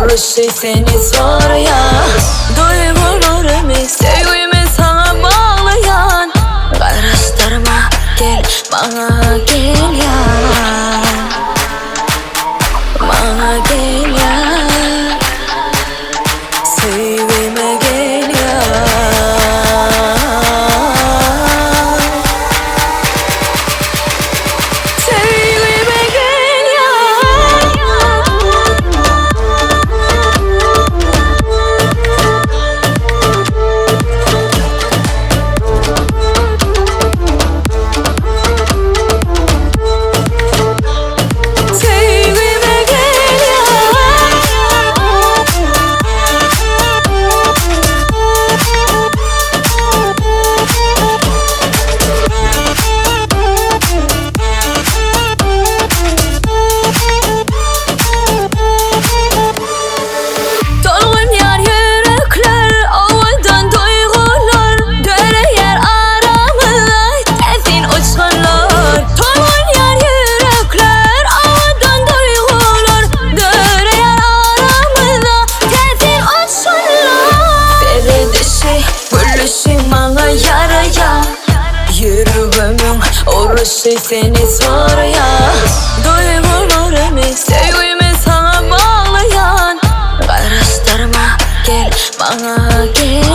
uğraşı seni zor ya. Duygularımı, sevgimi sana bağlayan. Karıştırma, gel bana gel ya. Bana gel ya. Sevgime gel ya. Sevgime gel ya. Sevgime gel ya. Dolgun yar yürekler, ovadan duygular, döre yer aramızda tezin uçanlar. Dolgun yar yürekler, ovadan duygular, döre yer aramızda tezin uçanlar. Dere dişi, gülüşün bana yaraya. Yüreğimin uğraşı seni zor ya. Duygularımı, sevgimi sana bağlayan. Karıştırma, gel bana gel